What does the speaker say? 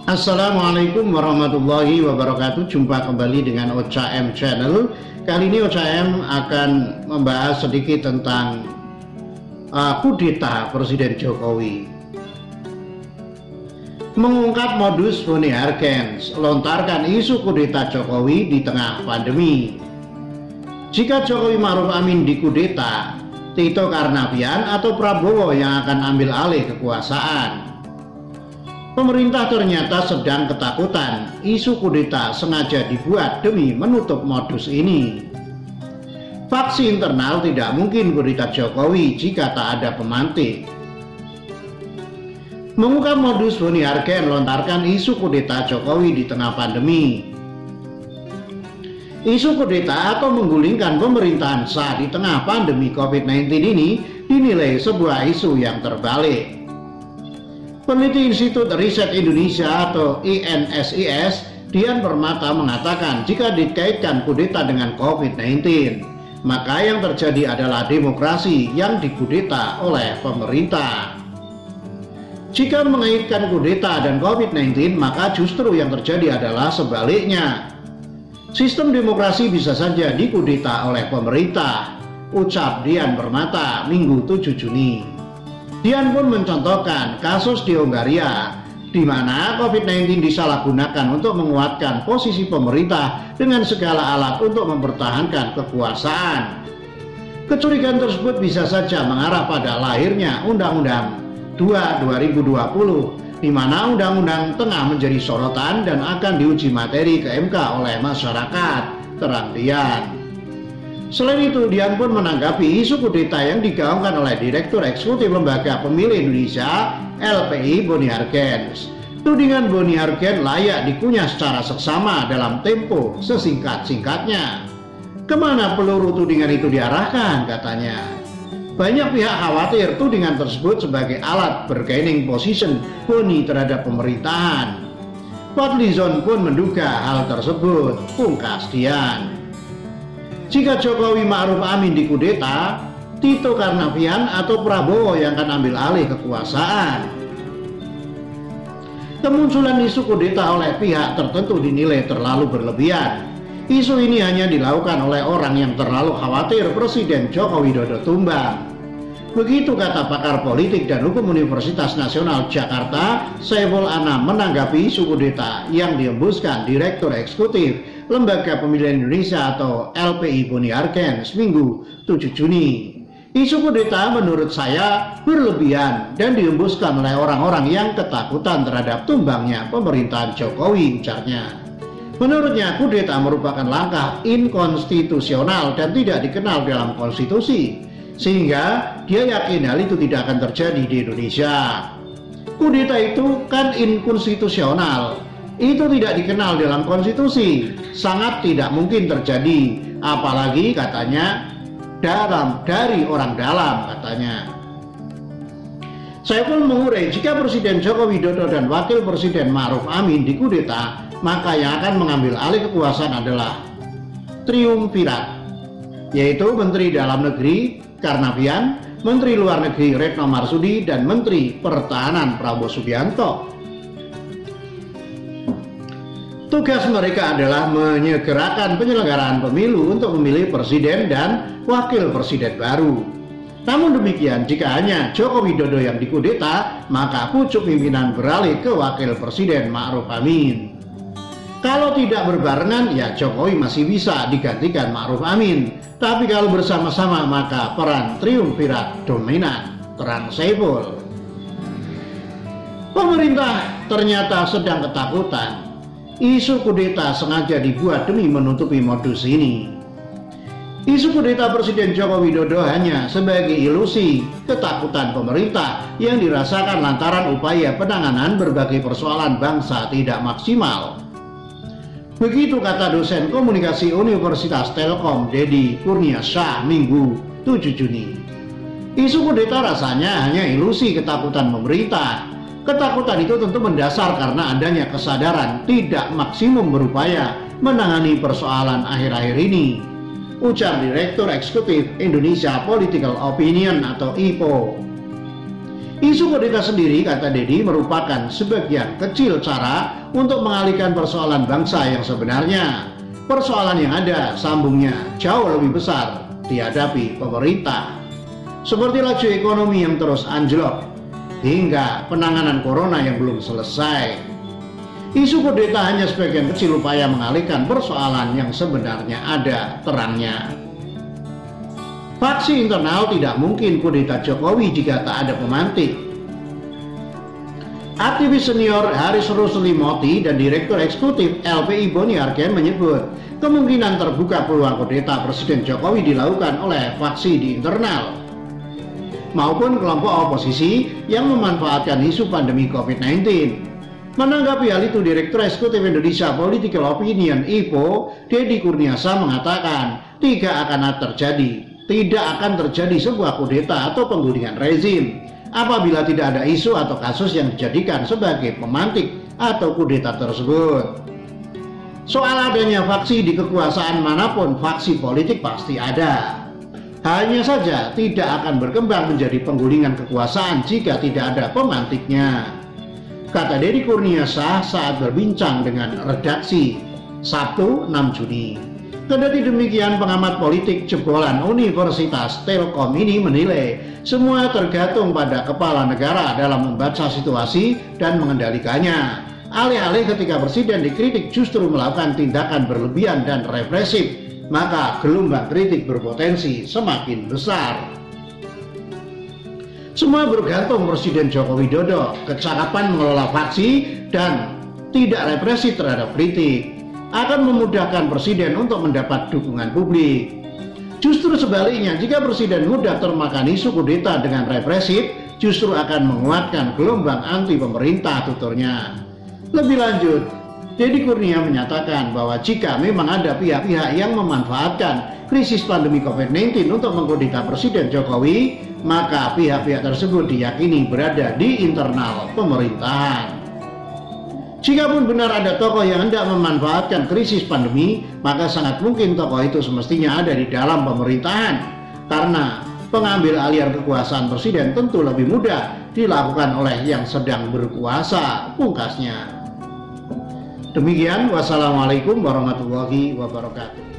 Assalamualaikum warahmatullahi wabarakatuh. Jumpa kembali dengan Ocha M Channel. Kali ini Ocha M akan membahas sedikit tentang kudeta Presiden Jokowi. Mengungkap modus Boni Hargens, lontarkan isu kudeta Jokowi di tengah pandemi. Jika Jokowi Ma'ruf Amin dikudeta, Tito Karnavian atau Prabowo yang akan ambil alih kekuasaan? Pemerintah ternyata sedang ketakutan. Isu kudeta sengaja dibuat demi menutup modus ini. Faksi internal tidak mungkin kudeta Jokowi jika tak ada pemantik. Mengungkap modus Boni Hargens lontarkan isu kudeta Jokowi di tengah pandemi. Isu kudeta atau menggulingkan pemerintahan sah di tengah pandemi COVID-19 ini dinilai sebuah isu yang terbalik. Peneliti Institut Riset Indonesia atau INSIS, Dian Permata mengatakan jika dikaitkan kudeta dengan COVID-19, maka yang terjadi adalah demokrasi yang dikudeta oleh pemerintah. Jika mengaitkan kudeta dan COVID-19, maka justru yang terjadi adalah sebaliknya. Sistem demokrasi bisa saja dikudeta oleh pemerintah, ucap Dian Permata Minggu 7 Juni. Dian pun mencontohkan kasus di Hongaria, di mana COVID-19 disalahgunakan untuk menguatkan posisi pemerintah dengan segala alat untuk mempertahankan kekuasaan. Kecurigaan tersebut bisa saja mengarah pada lahirnya Undang-Undang 2/2020, di mana undang-undang tengah menjadi sorotan dan akan diuji materi ke MK oleh masyarakat, terang Dian. Selain itu, Dian pun menanggapi isu kudeta yang digaungkan oleh Direktur Eksekutif Lembaga Pemilih Indonesia (LPI) Boni Hargens. Tudingan Boni Hargens layak dikunyah secara seksama dalam tempo sesingkat-singkatnya. Kemana peluru tudingan itu diarahkan, katanya. Banyak pihak khawatir tudingan tersebut sebagai alat bargaining position Boni terhadap pemerintahan. Fadlizon pun menduga hal tersebut, pungkas Dian. Jika Jokowi Ma'ruf Amin dikudeta, Tito Karnavian atau Prabowo yang akan ambil alih kekuasaan. Kemunculan isu kudeta oleh pihak tertentu dinilai terlalu berlebihan. Isu ini hanya dilakukan oleh orang yang terlalu khawatir Presiden Joko Widodo tumbang. Begitu kata pakar politik dan hukum Universitas Nasional Jakarta, Saiful Anam, menanggapi isu kudeta yang dihembuskan Direktur Eksekutif Lembaga Pemilihan Indonesia atau LPI Boni Hargens Minggu 7 Juni. Isu kudeta menurut saya berlebihan dan dihembuskan oleh orang-orang yang ketakutan terhadap tumbangnya pemerintahan Jokowi, ujarnya. Menurutnya, kudeta merupakan langkah inkonstitusional dan tidak dikenal dalam konstitusi, sehingga dia yakin hal itu tidak akan terjadi di Indonesia. Kudeta itu kan inkonstitusional, itu tidak dikenal dalam konstitusi, sangat tidak mungkin terjadi, apalagi katanya dari orang dalam, katanya. Saya pun mengurai, jika Presiden Joko Widodo dan Wakil Presiden Ma'ruf Amin dikudeta, maka yang akan mengambil alih kekuasaan adalah triumvirat, yaitu Menteri Dalam Negeri Karnavian, Menteri Luar Negeri Retno Marsudi, dan Menteri Pertahanan Prabowo Subianto. Tugas mereka adalah menyegerakan penyelenggaraan pemilu untuk memilih presiden dan wakil presiden baru. Namun demikian, jika hanya Joko Widodo yang dikudeta, maka pucuk pimpinan beralih ke wakil presiden Ma'ruf Amin. Kalau tidak berbarengan, ya Jokowi masih bisa digantikan Ma'ruf Amin. Tapi kalau bersama-sama, maka peran triumvirat dominan, terang Saiful. Pemerintah ternyata sedang ketakutan. Isu kudeta sengaja dibuat demi menutupi modus ini. Isu kudeta Presiden Joko Widodo hanya sebagai ilusi ketakutan pemerintah yang dirasakan lantaran upaya penanganan berbagai persoalan bangsa tidak maksimal. Begitu kata dosen komunikasi Universitas Telkom Dedi Kurniasyah Minggu 7 Juni. Isu kudeta rasanya hanya ilusi ketakutan pemerintah. Ketakutan itu tentu mendasar karena adanya kesadaran tidak maksimum berupaya menangani persoalan akhir-akhir ini, ujar Direktur Eksekutif Indonesia Political Opinion atau IPO. Isu kudeta sendiri, kata Dedi, merupakan sebagian kecil cara untuk mengalihkan persoalan bangsa yang sebenarnya. Persoalan yang ada, sambungnya, jauh lebih besar dihadapi pemerintah. Seperti laju ekonomi yang terus anjlok, hingga penanganan corona yang belum selesai. Isu kudeta hanya sebagian kecil upaya mengalihkan persoalan yang sebenarnya ada terangnya. Faksi internal tidak mungkin kudeta Jokowi jika tak ada pemantik. Aktivis senior Haris Rusli Moti dan Direktur Eksekutif LPI Boni Argen menyebut kemungkinan terbuka peluang kudeta Presiden Jokowi dilakukan oleh faksi di internal maupun kelompok oposisi yang memanfaatkan isu pandemi COVID-19. Menanggapi hal itu, Direktur Eksekutif Indonesia Political Opinion (IPO) Deddy Kurniasa mengatakan tidak akan terjadi sebuah kudeta atau penggulingan rezim apabila tidak ada isu atau kasus yang dijadikan sebagai pemantik atau kudeta tersebut. Soal adanya faksi di kekuasaan manapun, faksi politik pasti ada. Hanya saja tidak akan berkembang menjadi penggulingan kekuasaan jika tidak ada pemantiknya, kata Deddy Kurniasa saat berbincang dengan redaksi Sabtu 6 Juni. Kendati demikian, pengamat politik jebolan Universitas Telkom ini menilai semua tergantung pada kepala negara dalam membaca situasi dan mengendalikannya. Alih-alih ketika presiden dikritik justru melakukan tindakan berlebihan dan represif, maka gelombang kritik berpotensi semakin besar. Semua bergantung Presiden Joko Widodo, kecakapan mengelola faksi dan tidak represif terhadap kritik akan memudahkan Presiden untuk mendapat dukungan publik. Justru sebaliknya, jika Presiden mudah termakan isu kudeta dengan represif, justru akan menguatkan gelombang anti pemerintah, tuturnya. Lebih lanjut, Deddy Kurnia menyatakan bahwa jika memang ada pihak-pihak yang memanfaatkan krisis pandemi COVID-19 untuk mengkudeta Presiden Jokowi, maka pihak-pihak tersebut diyakini berada di internal pemerintahan. Jikapun benar ada tokoh yang hendak memanfaatkan krisis pandemi, maka sangat mungkin tokoh itu semestinya ada di dalam pemerintahan, karena pengambil alihan kekuasaan presiden tentu lebih mudah dilakukan oleh yang sedang berkuasa, pungkasnya. Demikian, wassalamualaikum warahmatullahi wabarakatuh.